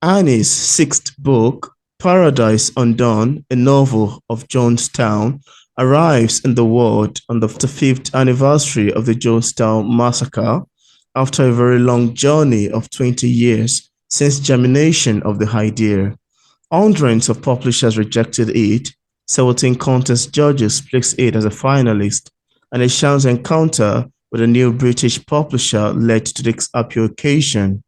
Annie's sixth book, Paradise Undone, a novel of Jonestown, arrives in the world on the 45th anniversary of the Jonestown Massacre after a very long journey of 20 years since germination of the idea. Hundreds of publishers rejected it, 17 contest judges placed it as a finalist, and a chance encounter with a new British publisher led to the appeal occasion.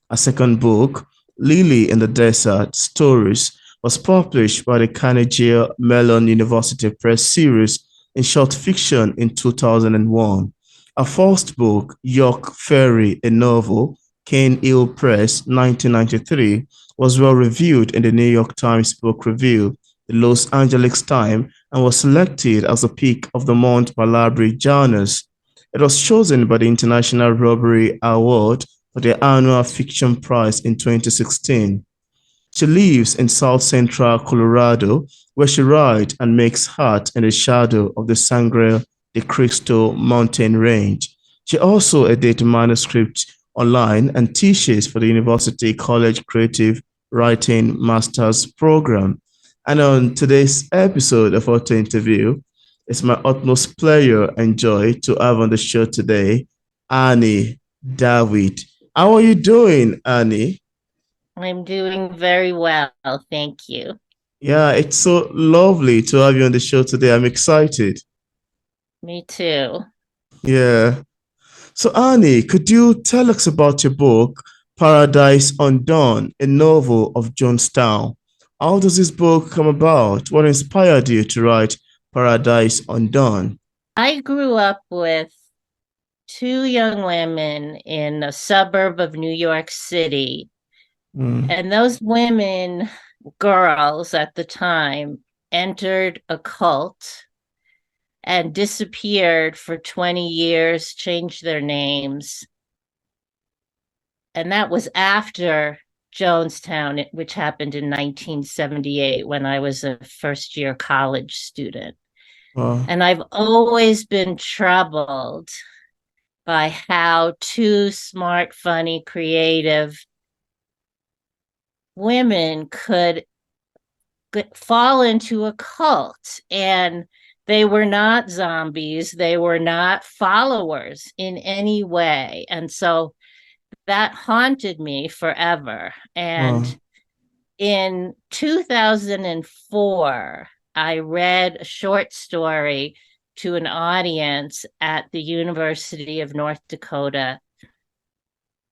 A second book, Lily in the Desert Stories, was published by the Carnegie-Mellon University Press Series in short fiction in 2001. Her first book, York Ferry, a novel, Cane Hill Press, 1993, was well reviewed in the New York Times Book Review, the Los Angeles Times, and was selected as the pick of the month by library journals. It was chosen by the International Rubery Award for the annual fiction prize in 2016. She lives in South Central Colorado, where she writes and makes art in the shadow of the Sangre de Cristo Mountain range. She also edits manuscripts online and teaches for the University College Creative Writing Master's Program. And on today's episode of our interview, it's my utmost pleasure and joy to have on the show today Annie Dawid. How are you doing, Annie? I'm doing very well, thank you. Yeah, it's so lovely to have you on the show today. I'm excited. Me too. Yeah. So, Annie, could you tell us about your book, Paradise Undone, a novel of Jonestown? How does this book come about? What inspired you to write Paradise Undone? I grew up with two young women in a suburb of New York City, Mm, and those women, girls at the time, entered a cult and disappeared for 20 years, changed their names. And that was after Jonestown, which happened in 1978 when I was a first year college student. well, And I've always been troubled by how two smart, funny, creative women could fall into a cult. And they were not zombies, they were not followers in any way. And so that haunted me forever. And well, in 2004, I read a short story to an audience at the University of North Dakota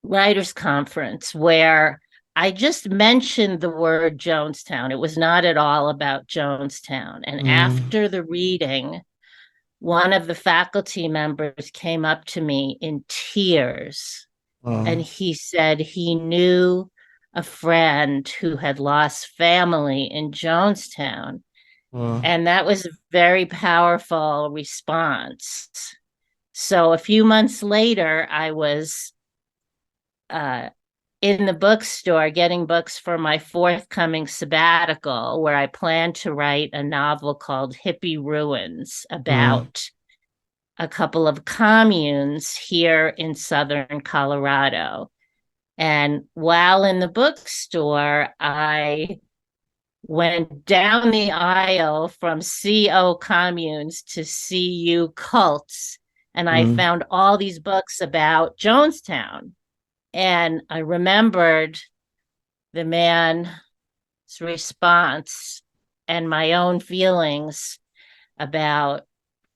Writers Conference where I just mentioned the word Jonestown. It was not at all about Jonestown. And mm, after the reading, one of the faculty members came up to me in tears and well, he said he knew a friend who had lost family in Jonestown. well, And that was a very powerful response. So a few months later, I was uh, in the bookstore getting books for my forthcoming sabbatical, where I plan to write a novel called Hippie Ruins well, about a couple of communes here in southern Colorado. And while in the bookstore, I went down the aisle from CO communes to CU cults, and I mm, found all these books about Jonestown. And I remembered the man's response and my own feelings about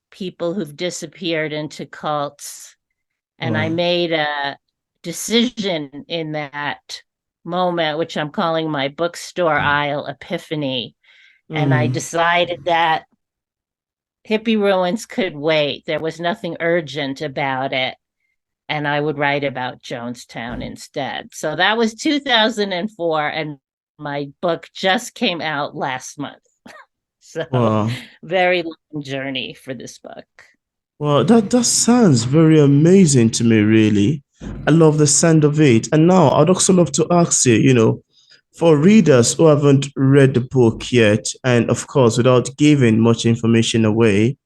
people who've disappeared into cults. And I well, made a decision in that moment, which I'm calling my bookstore aisle epiphany. And I mm. decided that Hippie Ruins could wait. There was nothing urgent about it. And I would write about Jonestown instead. So that was 2004. And my book just came out last month. So, Wow. very long journey for this book. Well, that sounds very amazing to me, really. I love the sound of it. And now I'd also love to ask you, for readers who haven't read the book yet, and of course, without giving much information away,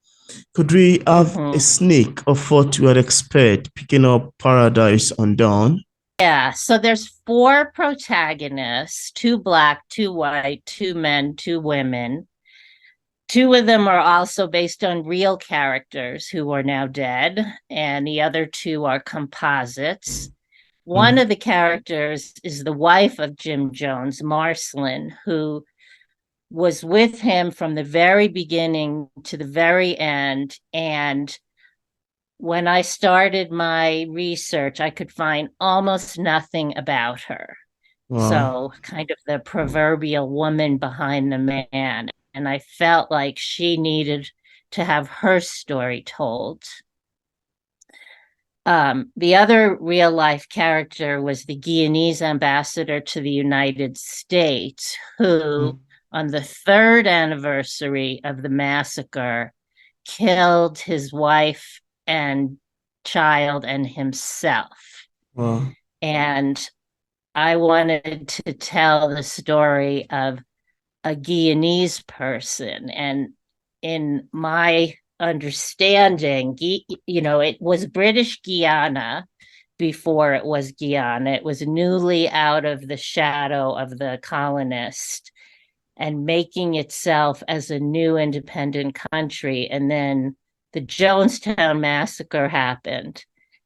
could we have a Mm-hmm. sneak of what you would expect picking up Paradise Undone? Yeah, so there's four protagonists, two black, two white, two men, two women. Two of them are also based on real characters who are now dead, and the other two are composites. One Mm, of the characters is the wife of Jim Jones, Marcelin, who was with him from the very beginning to the very end. And when I started my research, I could find almost nothing about her. wow, So, kind of the proverbial woman behind the man. And I felt like she needed to have her story told. The other real life character was the Guyanese ambassador to the United States, who, mm, on the third anniversary of the massacre, killed his wife and child and himself. wow, And I wanted to tell the story of a Guyanese person. And in my understanding, it was British Guiana before it was Guyana. It was newly out of the shadow of the colonist and making itself as a new independent country. And then the Jonestown Massacre happened.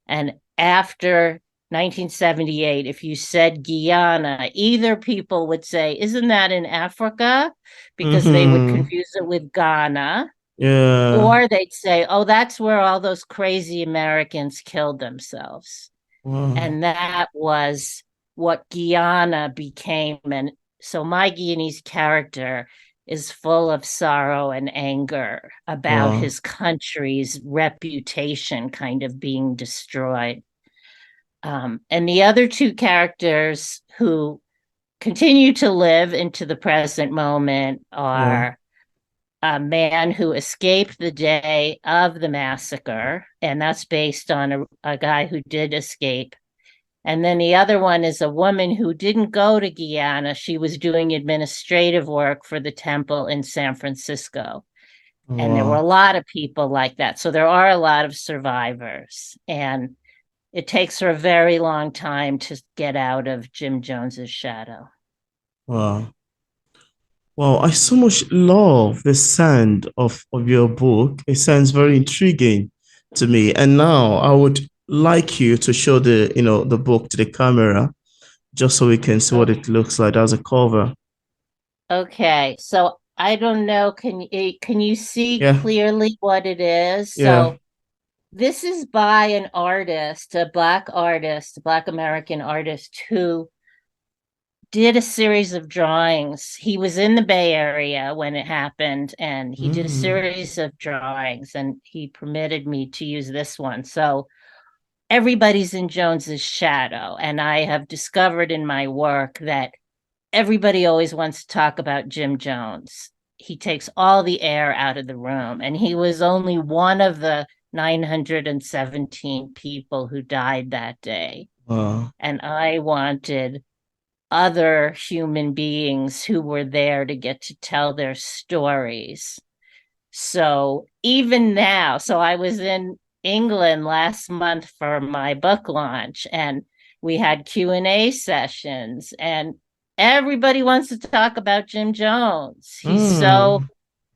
And after 1978, if you said Guyana, either people would say, "Isn't that in Africa?" Because they would mm-hmm, confuse it with Ghana. yeah, Or they'd say, "Oh, that's where all those crazy Americans killed themselves." wow, And that was what Guyana became. And so my Guyanese character is full of sorrow and anger about wow, his country's reputation kind of being destroyed. And the other two characters who continue to live into the present moment wow, are a man who escaped the day of the massacre, and that's based on a guy who did escape. And then the other one is a woman who didn't go to Guyana. She was doing administrative work for the temple in San Francisco. And there were a wow. lot of people like that. So there are a lot of survivors. And it takes her a very long time to get out of Jim Jones's shadow. Wow. Wow, I so much love the sound of your book. It sounds very intriguing to me. And now I would like you to show the book to the camera just so we can see what Okay. it looks like as a cover. Okay. So I don't know. Can you see Yeah, clearly what it is? yeah. So this is by an artist, a black artist, a black American artist who did a series of drawings. He was in the Bay Area when it happened, and he did a Mm, series of drawings, and he permitted me to use this one. So everybody's in Jones's shadow, and I have discovered in my work that everybody always wants to talk about Jim Jones. He takes all the air out of the room, and he was only one of the 917 people who died that day. wow, And I wanted other human beings who were there to get to tell their stories. So even now, so I was in England last month for my book launch, and we had Q&A sessions, and everybody wants to talk about Jim Jones. He's so mm,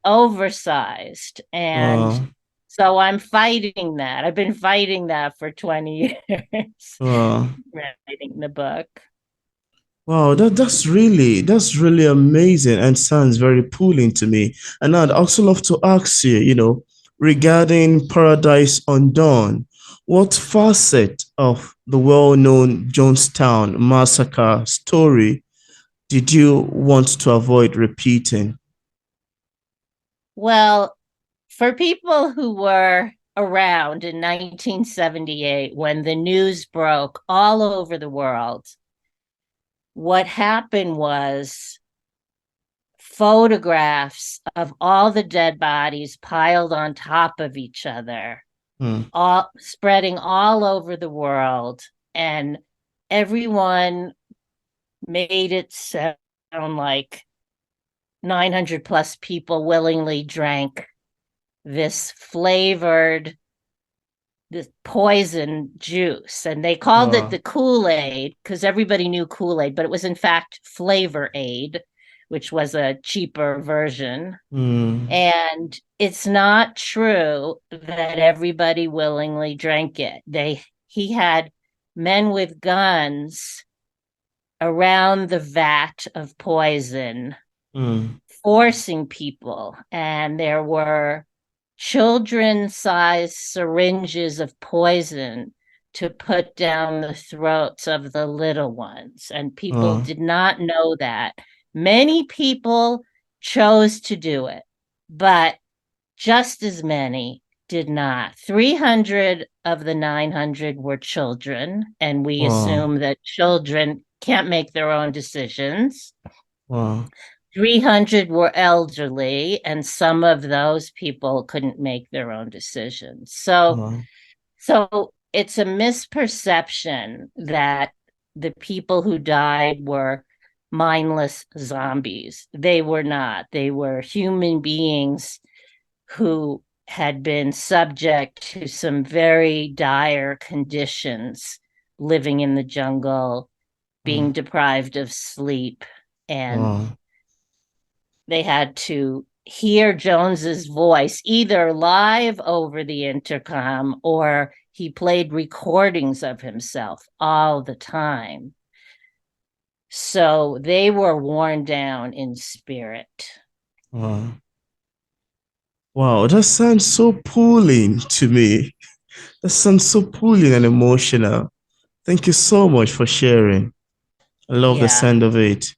oversized, and wow, so I'm fighting that. I've been fighting that for 20 years, wow. writing the book. Wow, that's really amazing and sounds very appealing to me. And I'd also love to ask you, regarding Paradise Undone, what facet of the well-known Jonestown massacre story did you want to avoid repeating? Well, for people who were around in 1978 when the news broke all over the world, what happened was photographs of all the dead bodies piled on top of each other, Hmm, all spreading all over the world, and everyone made it sound like 900 plus people willingly drank this flavored the poison juice, and they called it Wow. the Kool-Aid because everybody knew Kool-Aid, but it was in fact Flavor Aid, which was a cheaper version. Mm. And it's not true that everybody willingly drank it. He had men with guns around the vat of poison, Mm. forcing people, and there were children-sized syringes of poison to put down the throats of the little ones, and people Wow. did not know that. Many people chose to do it, but just as many did not. 300 of the 900 were children, and we Wow. assume that children can't make their own decisions. Wow. 300 were elderly, and some of those people couldn't make their own decisions. Wow. So it's a misperception that the people who died were mindless zombies. They were not. They were human beings who had been subject to some very dire conditions, living in the jungle, being Wow. deprived of sleep, and Wow. they had to hear Jones's voice either live over the intercom or he played recordings of himself all the time. So they were worn down in spirit. Wow. Wow. That sounds so pulling to me. That sounds so pulling and emotional. Thank you so much for sharing. I love the Yeah. sound of it.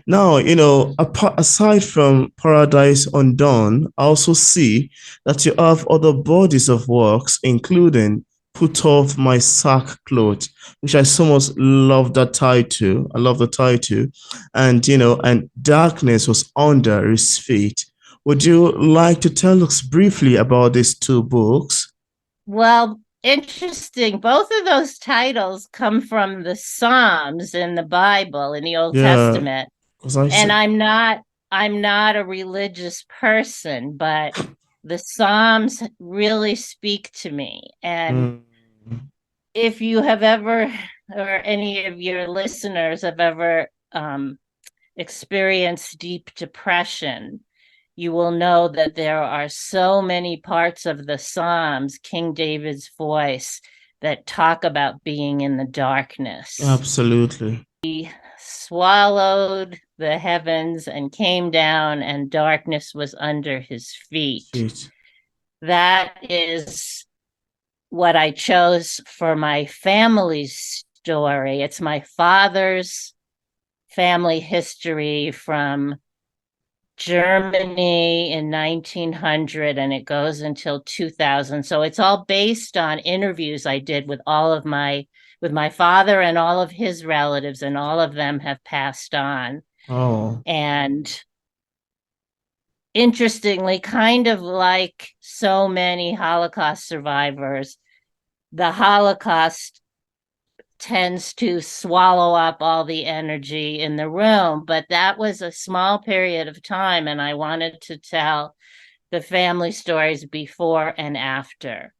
Now, aside from Paradise Undone, I also see that you have other bodies of works, including Put Off My Sackcloth, which I so much love that title. I love the title. And Darkness Was Under His Feet. Would you like to tell us briefly about these two books? Well, interesting. Both of those titles come from the Psalms in the Bible in the Old Yeah, Testament. because I And said, I'm not a religious person, but the Psalms really speak to me. And mm, if you have ever, or any of your listeners have ever experienced deep depression, you will know that there are so many parts of the Psalms, King David's voice, that talk about being in the darkness. absolutely. Swallowed the heavens and came down, and darkness was under his feet. Feet. That is what I chose for my family's story. It's my father's family history from Germany in 1900, and it goes until 2000. So it's all based on interviews I did with my father and all of his relatives, and all of them have passed on. Oh, And interestingly, kind of like so many Holocaust survivors, the Holocaust tends to swallow up all the energy in the room. But that was a small period of time, and I wanted to tell the family stories before and after.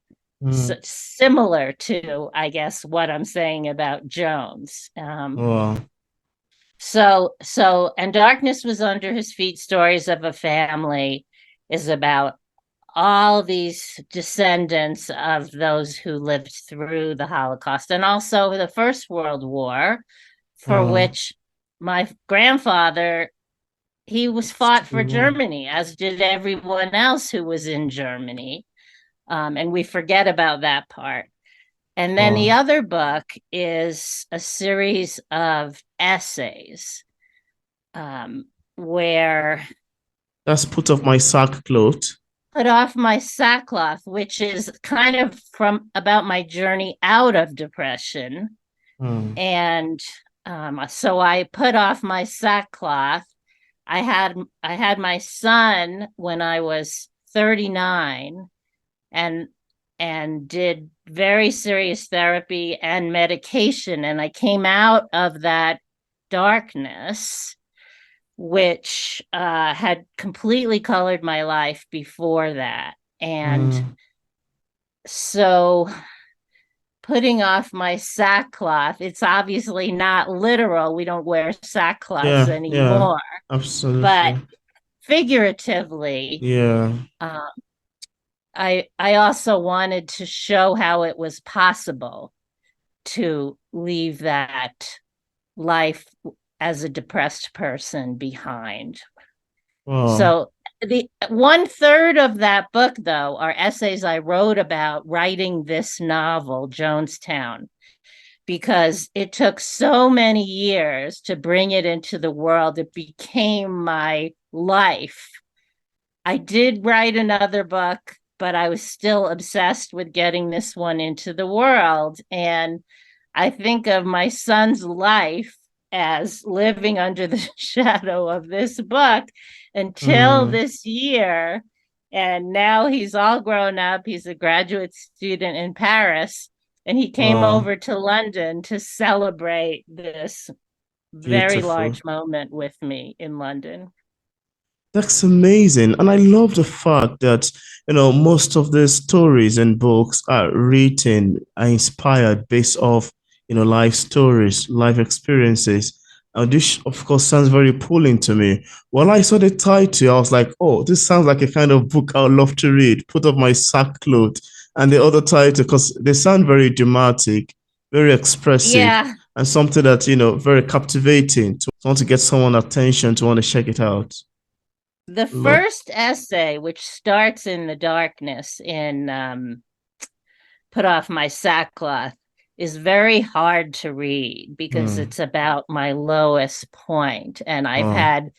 So, mm, similar to, I guess, what I'm saying about Jones. wow. And Darkness Was Under His Feet, Stories of a Family, is about all these descendants of those who lived through the Holocaust and also the First World War, for Wow. which my grandfather, he was fought for Germany, as did everyone else who was in Germany. And we forget about that part. And then the Wow. other book is a series of essays, where That's Put Off My Sackcloth. Put Off My Sackcloth, which is kind of from about my journey out of depression. Mm. And so I put off my sackcloth. I had my son when I was 39, and did very serious therapy and medication, and I came out of that darkness, which had completely colored my life before that. And Mm. so putting off my sackcloth. It's obviously not literal. We don't wear sackcloths Yeah, anymore, but absolutely. figuratively, Yeah. um, I also wanted to show how it was possible to leave that life as a depressed person behind. Wow. So the 1/3 of that book, though, are essays I wrote about writing this novel, Jonestown, because it took so many years to bring it into the world. It became my life. I did write another book, but I was still obsessed with getting this one into the world. And I think of my son's life as living under the shadow of this book until Mm. this year. And now he's all grown up. He's a graduate student in Paris. And he came Wow. over to London to celebrate this very Beautiful. large moment with me in London. That's amazing. And I love the fact that, most of the stories and books are written, are inspired based off, life stories, life experiences. And this, of course, sounds very appealing to me. When I saw the title, I was like, oh, this sounds like a kind of book I would love to read. Put up my sackcloth. And the other title, because they sound very dramatic, very expressive, Yeah, and something that, very captivating to want to get someone's attention to want to check it out. the Love. first essay, which starts in the darkness in Put Off My Sackcloth, is very hard to read because Mm. it's about my lowest point. And I've Wow. had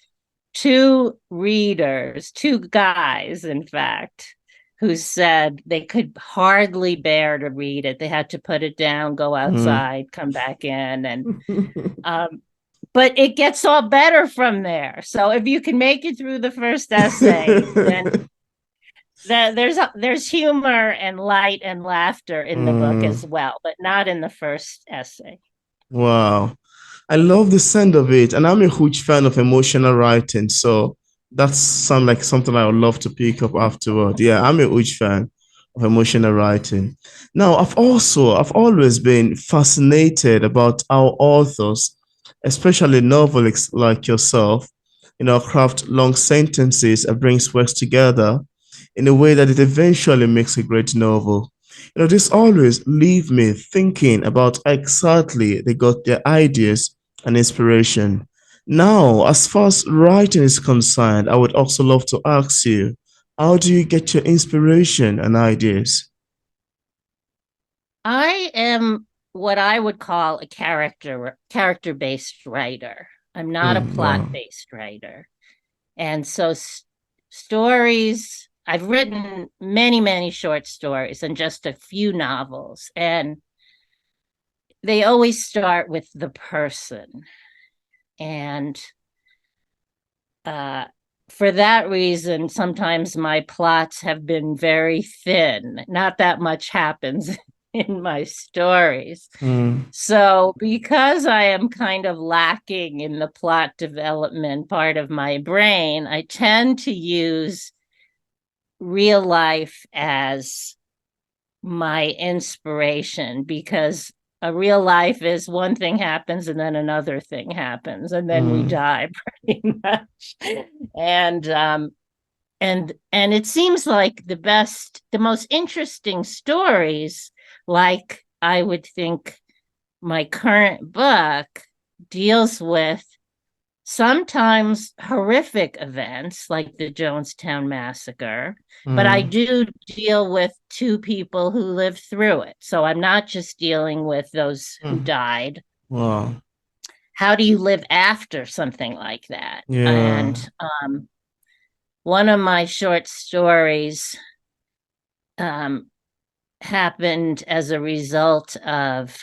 two readers, two guys, in fact, who said they could hardly bear to read it. They had to put it down, go Mm. outside, come back in. And um, but it gets all better from there. So if you can make it through the first essay, then there's humor and light and laughter in the book Mm. as well, but not in the first essay. Wow. I love the sound of it, and I'm a huge fan of emotional writing, so that's sound like something I would love to pick up afterward. Yeah, I'm a huge fan of emotional writing. Now, I've always been fascinated about how authors, especially novelists like yourself, craft long sentences and brings words together in a way that it eventually makes a great novel. This always leave me thinking about how exactly they got their ideas and inspiration. Now, as far as writing is concerned, I would also love to ask you, how do you get your inspiration and ideas? I am what I would call a character based writer. I'm not a plot Wow. based writer. And so stories, I've written many short stories and just a few novels, and they always start with the person. And uh, for that reason, sometimes my plots have been very thin. Not that much happens in my stories. Mm. So, because I am kind of lacking in the plot development part of my brain, I tend to use real life as my inspiration because a real life is one thing happens and then another thing happens and then we Mm. die pretty much. And and it seems like the most interesting stories, like I would think my current book deals with sometimes horrific events like the Jonestown Massacre, but I Mm. do deal with two people who lived through it. So I'm not just dealing with those who Mm. died. Wow. How do you live after something like that? Yeah. And one of my short stories um, happened as a result of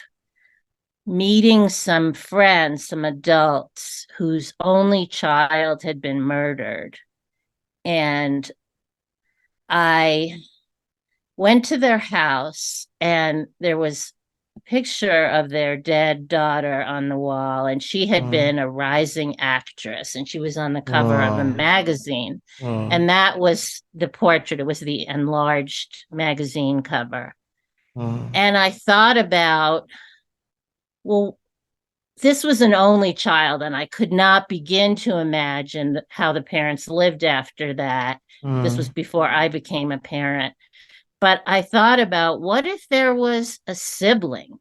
meeting some friends, some adults whose only child had been murdered. And I went to their house, and there was a picture of their dead daughter on the wall. And she had Wow. been a rising actress, and she was on the cover of a Wow. magazine. Wow. And that was the portrait, it was the enlarged magazine cover. Wow. And I thought about, well, this was an only child, and I could not begin to imagine how the parents lived after that. This was Mm. before I became a parent. But I thought about, what if there was a sibling?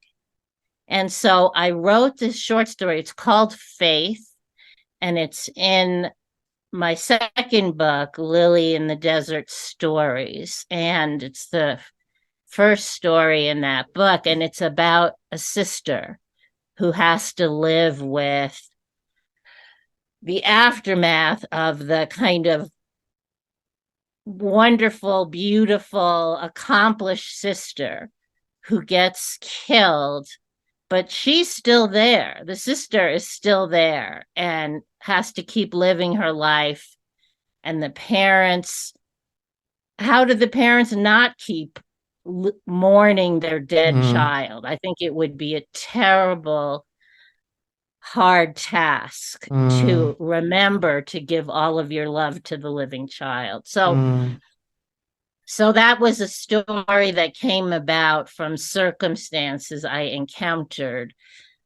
And so I wrote this short story. It's called Faith, and it's in my second book, Lily in the Desert Stories. And it's the first story in that book. And it's about a sister who has to live with the aftermath of the kind of wonderful, beautiful, accomplished sister who gets killed, but she's still there. The sister is still there and has to keep living her life. And the parents, how did the parents not keep mourning their dead Mm. child? I think it would be a terrible, hard task Mm. to remember to give all of your love to the living child. Mm. So that was a story that came about from circumstances I encountered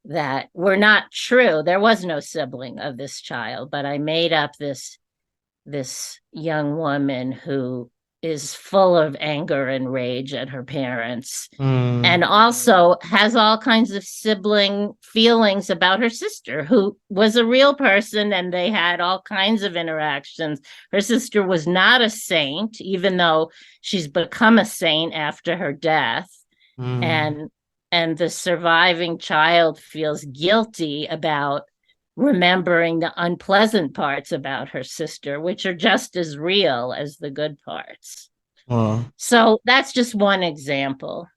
that were not true. There was no sibling of this child, but I made up this young woman who is full of anger and rage at her parents, and Mm. also has all kinds of sibling feelings about her sister, who was a real person, and they had all kinds of interactions. Her sister was not a saint, even though she's become a saint after her death. Mm. And the surviving child feels guilty about remembering the unpleasant parts about her sister, which are just as real as the good parts. Wow. So that's just one example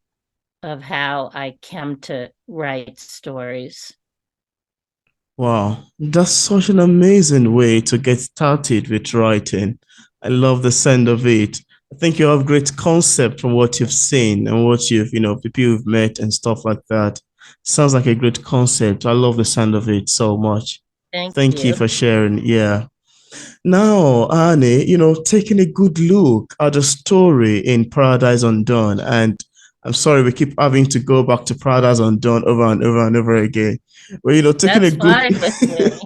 of how I came to write stories. Wow. That's such an amazing way to get started with writing. I love the sound of it. I think you have great concept from what you've seen and what people you've met and stuff like that. Sounds like a great concept. I love the sound of it so much. Thank Thank you you. for sharing. Yeah. Now, Annie, taking a good look at the story in Paradise Undone, and I'm sorry we keep having to go back to Paradise Undone over and over and over again. But taking a That's good, fine with me.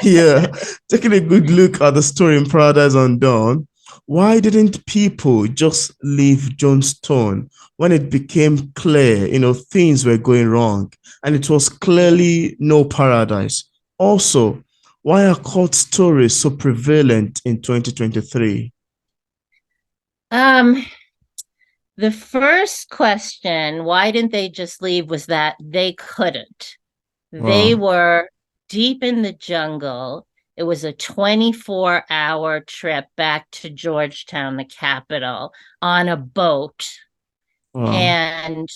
yeah, taking a good look at the story in Paradise Undone. Why didn't people just leave Jonestown when it became clear, things were going wrong and it was Yeah. clearly no paradise? Also, why are court stories so prevalent in 2023? Um, the first question, why didn't they just leave, was that they couldn't. They Wow. were deep in the jungle. It was a 24-hour trip back to Georgetown, the capital, on a boat. Wow. And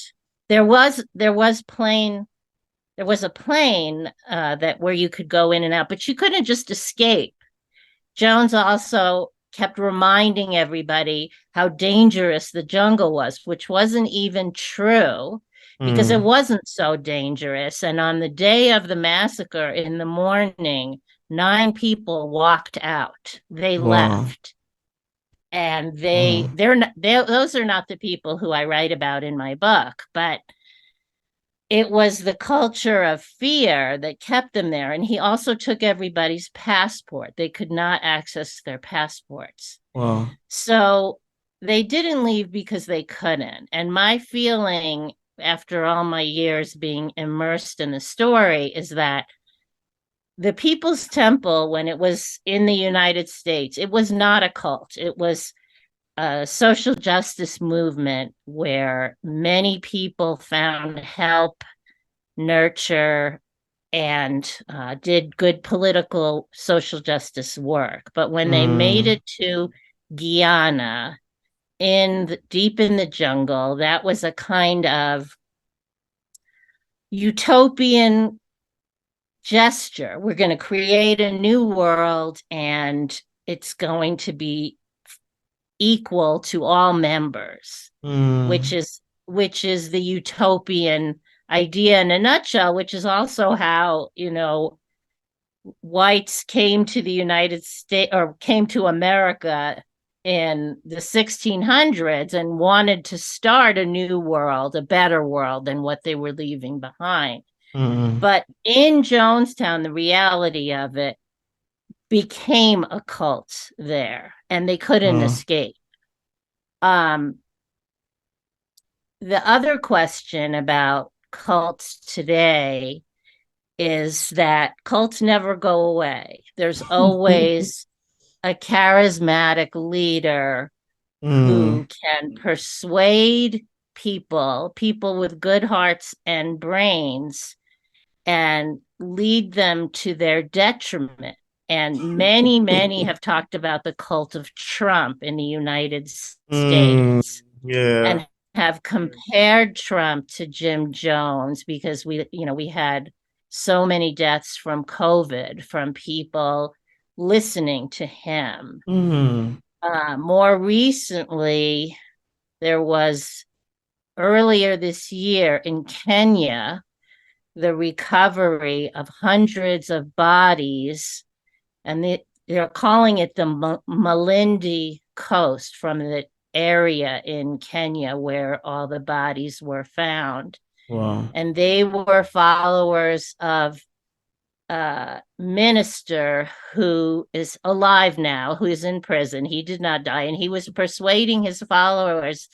there was a plane that where you could go in and out, but you couldn't just escape. Jones also kept reminding everybody how dangerous the jungle was, which wasn't even true because it Mm. wasn't so dangerous. And on the day of the massacre in the morning, 9 people walked out. They Wow. left. And Wow. those are not the people who I write about in my book, but it was the culture of fear that kept them there. And he also took everybody's passport. They could not access their passports. Wow. So they didn't leave because they couldn't. And my feeling after all my years being immersed in the story is that the People's Temple, when it was in the United States, it was not a cult. It was a social justice movement where many people found help, nurture, and did good political social justice work. But when they made Mm. it to Guyana, deep in the jungle, that was a kind of utopian gesture. We're going to create a new world, and it's going to be equal to all members, which Mm. is which is the utopian idea in a nutshell, which is also how, whites came to the United States or came to America in the 1600s and wanted to start a new world, a better world than what they were leaving behind. But in Jonestown, the reality of it became a cult there, and they couldn't escape. The other question about cults today is that cults never go away. There's always a charismatic leader who can persuade people with good hearts and brains, and lead them to their detriment. And many have talked about the cult of Trump in the United States. And have compared Trump to Jim Jones because we had so many deaths from COVID from people listening to him. More recently, there was earlier this year in Kenya, the recovery of hundreds of bodies, and they're calling it the Malindi Coast, from the area in Kenya where all the bodies were found. Wow. And they were followers of a minister who is alive now, who is in prison. He did not die, and he was persuading his followers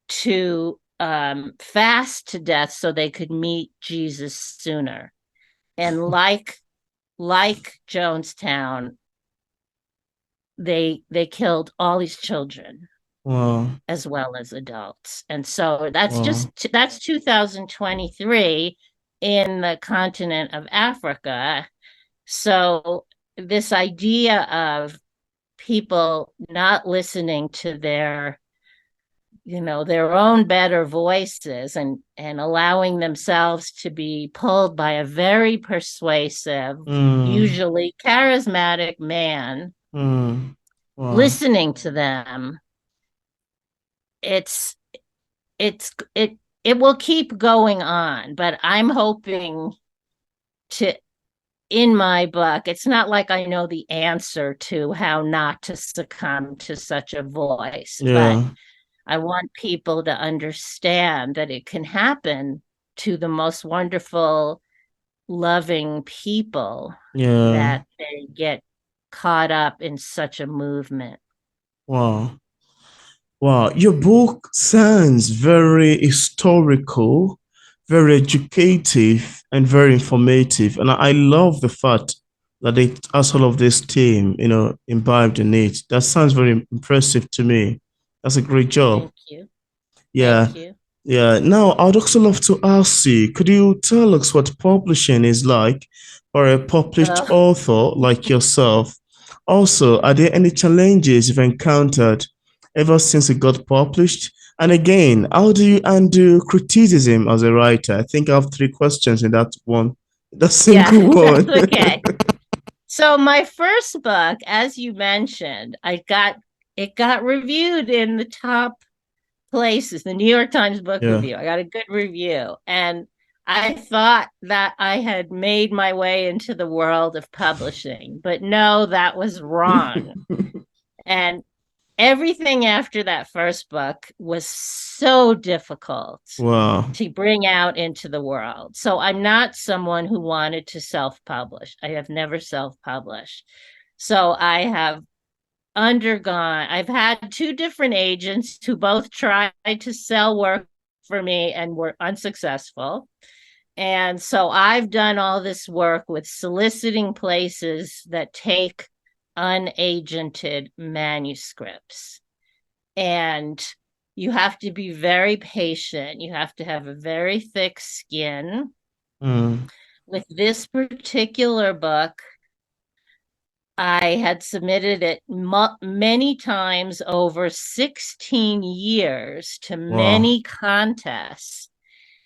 to fast to death so they could meet Jesus sooner. And like Jonestown, they killed all these children. Wow. As well as adults. And so that's that's 2023 in the continent of Africa. So this idea of people not listening to their own better voices and allowing themselves to be pulled by a very persuasive, usually charismatic man, listening to them, it will keep going on. But I'm hoping in my book, it's not like I know the answer to how not to succumb to such a voice, but I want people to understand that it can happen to the most wonderful, loving people, that they get caught up in such a movement. Wow. Wow, your book sounds very historical, very educative, and very informative. And I love the fact that it has all of this theme, imbibed in it. That sounds very impressive to me. That's a great job. Thank you. Yeah. Thank you. Yeah. Now, I'd also love to ask you, could you tell us what publishing is like for a published author like yourself? Also, are there any challenges you've encountered ever since it got published? And again, how do you undo criticism as a writer? I think I have 3 questions in that one. That single one. Okay. So my first book, as you mentioned, it got reviewed in the top places, the New York Times Book Review. I got a good review. And I thought that I had made my way into the world of publishing, but no, that was wrong. And everything after that first book was so difficult to bring out into the world. So I'm not someone who wanted to self-publish. I have never self-published. So I've had 2 different agents who both tried to sell work for me and were unsuccessful. And so I've done all this work with soliciting places that take unagented manuscripts. And you have to be very patient. You have to have a very thick skin. With this particular book, I had submitted it many times over 16 years to many contests.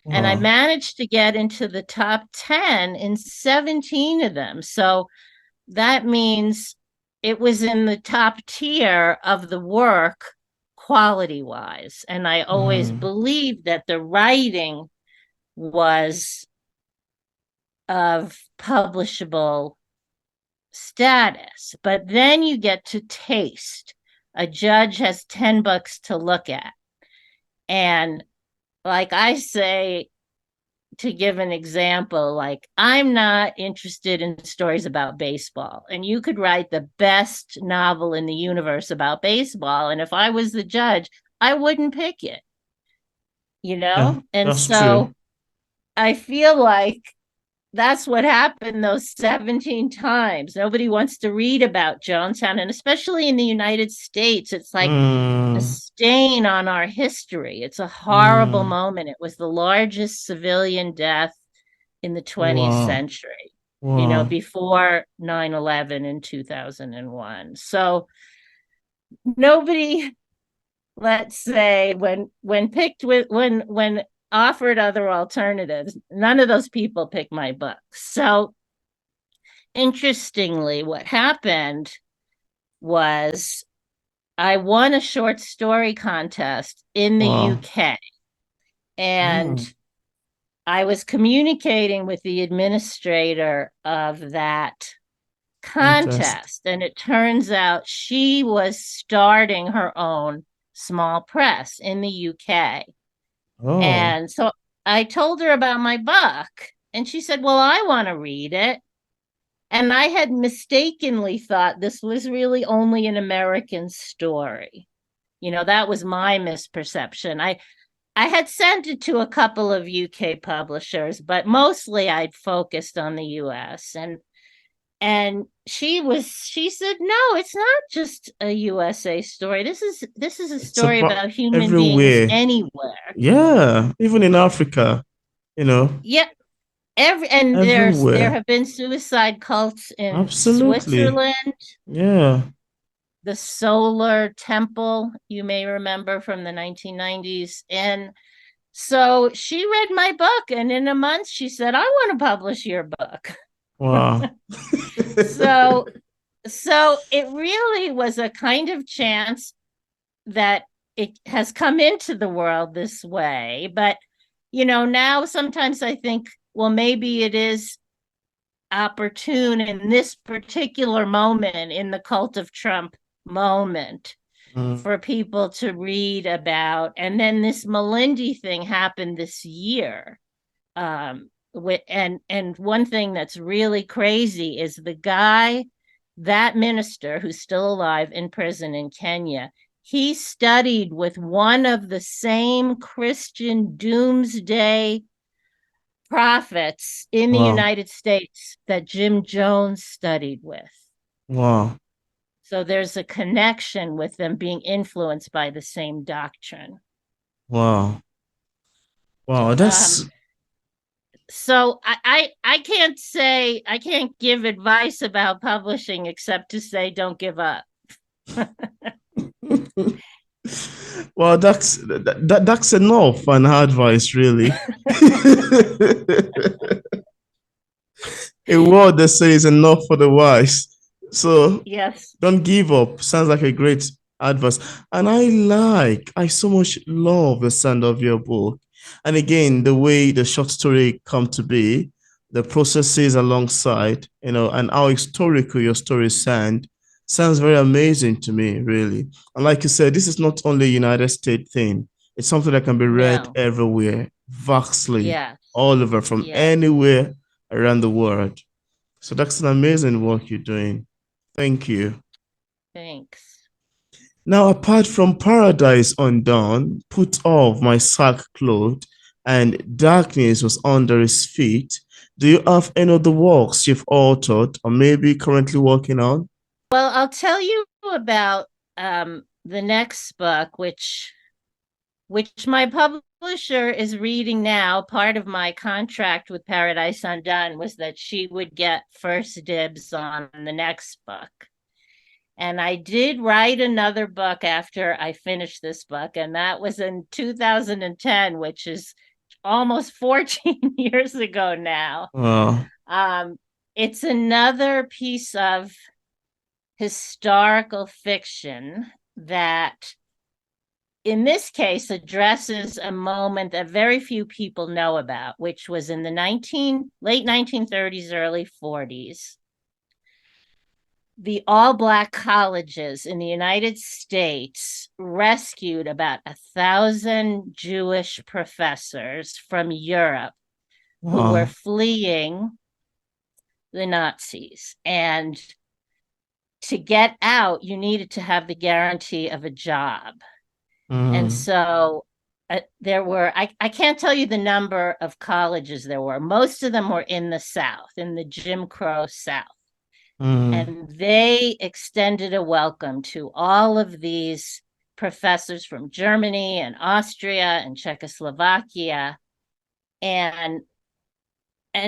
And I managed to get into the top 10 in 17 of them. So that means it was in the top tier of the work quality-wise. And I always believed that the writing was of publishable status. But then you get to taste a judge has 10 books to look at. And like I say, to give an example, like I'm not interested in stories about baseball, and you could write the best novel in the universe about baseball, and if I was the judge, I wouldn't pick it, you Yeah, know? And that's true. so I feel like that's what happened those 17 times. Nobody wants to read about Jonestown, and especially in the United States, it's like a Mm, stain on our history. It's a horrible mm, moment. It was the largest civilian death in the 20th wow, century, wow. before 9/11 in 2001. So nobody, let's say, when picked with when offered other alternatives, none of those people picked my book. So interestingly, what happened was I won a short story contest in the Wow. UK, and Mm, I was communicating with the administrator of that contest. contest. And it turns out she was starting her own small press in the UK. Oh, And so I told her about my book, and she said, "Well, I want to read it." And I had mistakenly thought this was really only an American story. That was my misperception. I had sent it to a couple of UK publishers, but mostly I'd focused on the US. And she said, "No, it's not just a USA story. This is a it's story about about human beings everywhere. anywhere." Yeah, even in Africa, you know, Yeah, and there everywhere. have been suicide cults in Absolutely. Switzerland. Yeah. The Solar Temple, you may remember from the 1990s. And so she read my book, and in a month she said, "I want to publish your book." Wow. So so it really was a kind of chance that it has come into the world this way. But now sometimes I think, well, maybe it is opportune in this particular moment, in the cult of Trump moment, Mm, for people to read about. And then this Melindy thing happened this year. And one thing that's really crazy is the guy, that minister who's still alive in prison in Kenya, he studied with one of the same Christian doomsday prophets in the wow. United States that Jim Jones studied with. Wow. So there's a connection with them being influenced by the same doctrine. Wow. Wow. Um, That's so I can't give advice about publishing except to say don't give up. well, that's enough an advice, really. A word that says enough for the wise. So Yes. don't give up. Sounds like a great advice. And I so much love the sound of your book. And again, the way the short story come to be, the processes alongside, and how historical your stories sounds very amazing to me, really. And like you said, this is not only a United States thing. It's something that can be read No. everywhere, vastly, Yes. all over, from Yes. anywhere around the world. So that's an amazing work you're doing. Thank you. Thanks. Now, apart from Paradise Undone, Put Off My Sackcloth, and Darkness Was Under His Feet, do you have any of the works you've authored or maybe currently working on? Well, I'll tell you about the next book, which my publisher is reading now. Part of my contract with Paradise Undone was that she would get first dibs on the next book. And I did write another book after I finished this book, and that was in 2010, which is almost 14 years ago now. Wow, It's another piece of historical fiction that, in this case, addresses a moment that very few people know about, which was in the late 1930s, early 40s. the all-Black colleges in the United States rescued about 1,000 Jewish professors from Europe who were Wow. fleeing the Nazis. And to get out, you needed to have the guarantee of a job. And Mm. so there were, I can't tell you the number of colleges there were. Most of them were in the South, in the Jim Crow South. Mm. And they extended a welcome to all of these professors from Germany and Austria and Czechoslovakia. And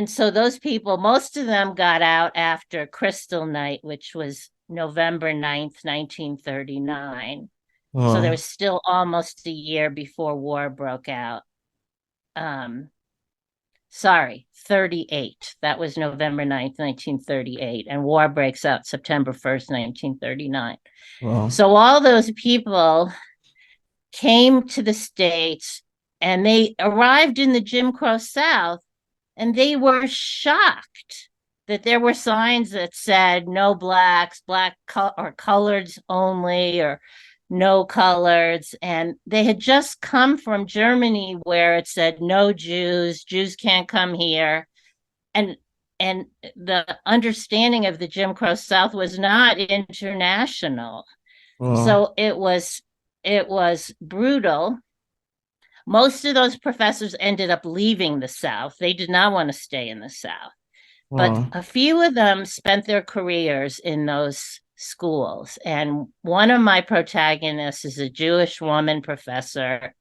so those people, most of them got out after Crystal Night, which was November 9th, 1939. So there Wow. was still almost a year before war broke out. Sorry, 38. That was November 9th, 1938. And war breaks out September 1st, 1939. Wow. So all those people came to the States and they arrived in the Jim Crow South and they were shocked that there were signs that said no blacks, or coloreds only, or no coloreds. And they had just come from Germany where it said no Jews, Jews can't come here. And and the understanding of the Jim Crow South was not international. Wow. So it was brutal. Most of those professors ended up leaving the South. They did not want to stay in the South. But Wow. a few of them spent their careers in those schools. And one of my protagonists is a Jewish woman professor,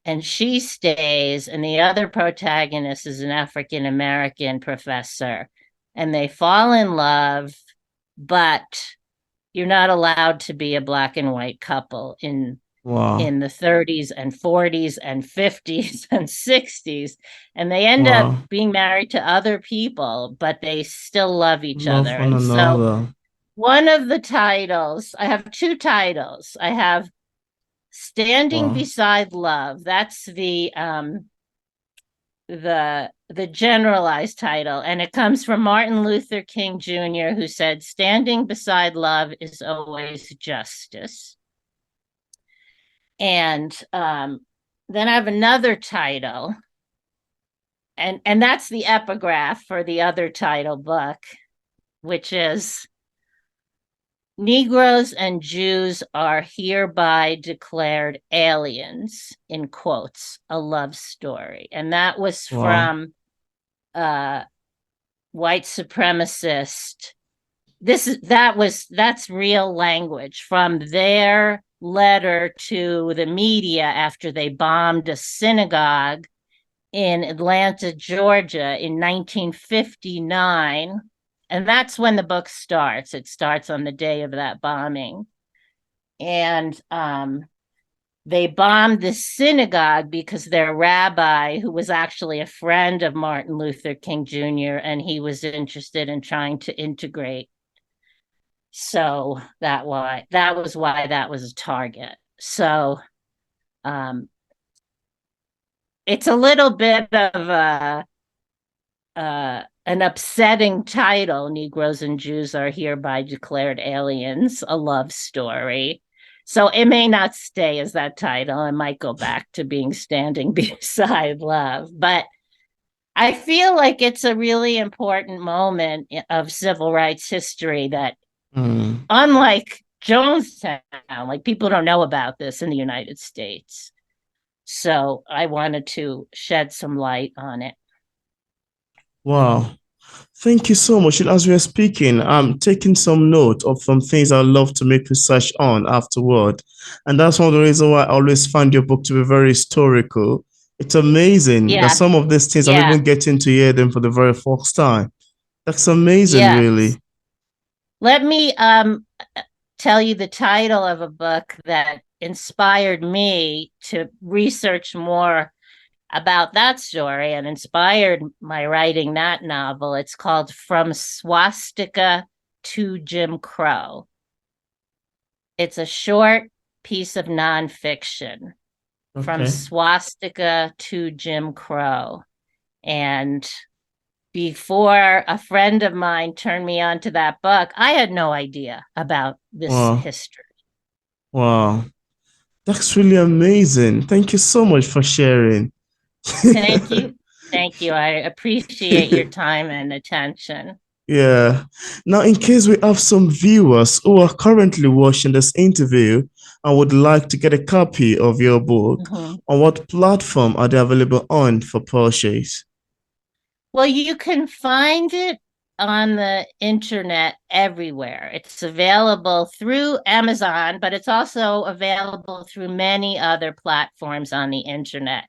and she stays. And the other protagonist is an African American professor. And they fall in love, but you're not allowed to be a black and white couple Wow. in the 30s and 40s and 50s and 60s, and they end up Wow. being married to other people, but they still love each Love other. one And so another. one of the titles, I have two titles. I have Standing Wow. Beside Love. That's the generalized title, and it comes from Martin Luther King Jr., who said standing beside love is always justice. And then I have another title, and that's the epigraph for the other title book, which is Negroes and Jews are hereby declared aliens, in quotes, a love story. And that was Wow. from white supremacist. That's real language from their letter to the media after they bombed a synagogue in Atlanta, Georgia in 1959. And that's when the book starts. It starts on the day of that bombing. And they bombed the synagogue because their rabbi, who was actually a friend of Martin Luther King Jr., and he was interested in trying to integrate. So that was why that was a target. So it's a little bit of an upsetting title. Negroes and Jews are hereby declared aliens, a love story. So it may not stay as that title. It might go back to being Standing Beside Love. But I feel like it's a really important moment of civil rights history that, Mm. unlike Jonestown, like people don't know about this in the United States. So I wanted to shed some light on it. Wow. Thank you so much. And as we are speaking, I'm taking some note of some things I'd love to make research on afterward. And that's one of the reasons why I always find your book to be very historical. It's amazing that Yeah, some of these things I'm yeah, even getting to hear them for the very first time. That's amazing, yeah. really. Let me tell you the title of a book that inspired me to research more about that story and inspired my writing that novel. It's called From Swastika to Jim Crow. It's a short piece of nonfiction, From Okay. Swastika to Jim Crow. And before a friend of mine turned me on to that book, I had no idea about this Wow. history. Wow. That's really amazing. Thank you so much for sharing. Thank you. Thank you. I appreciate your time and attention. Yeah. Now, in case we have some viewers who are currently watching this interview and would like to get a copy of your book, Mhm. on what platform are they available on for purchase? Well, you can find it on the internet everywhere. It's available through Amazon, but it's also available through many other platforms on the internet.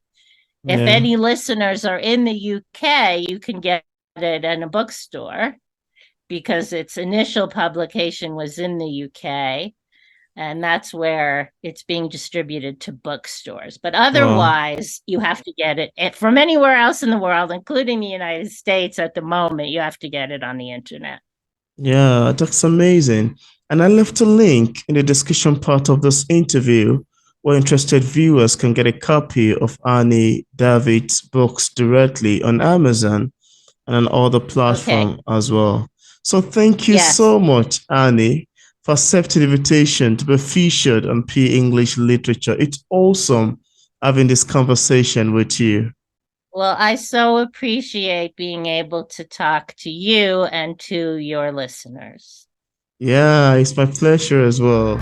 If Yeah. any listeners are in the UK, you can get it in a bookstore because its initial publication was in the UK. And that's where it's being distributed to bookstores. But Wow. otherwise, you have to get it from anywhere else in the world, including the United States at the moment. You have to get it on the internet. Yeah, that's amazing. And I left a link in the discussion part of this interview where interested viewers can get a copy of Annie David's books directly on Amazon and on other Okay. platforms as well. So thank you Yes. so much, Annie, for accepting the invitation to be featured on P English Literature. It's awesome having this conversation with you. Well, I so appreciate being able to talk to you and to your listeners. Yeah, it's my pleasure as well.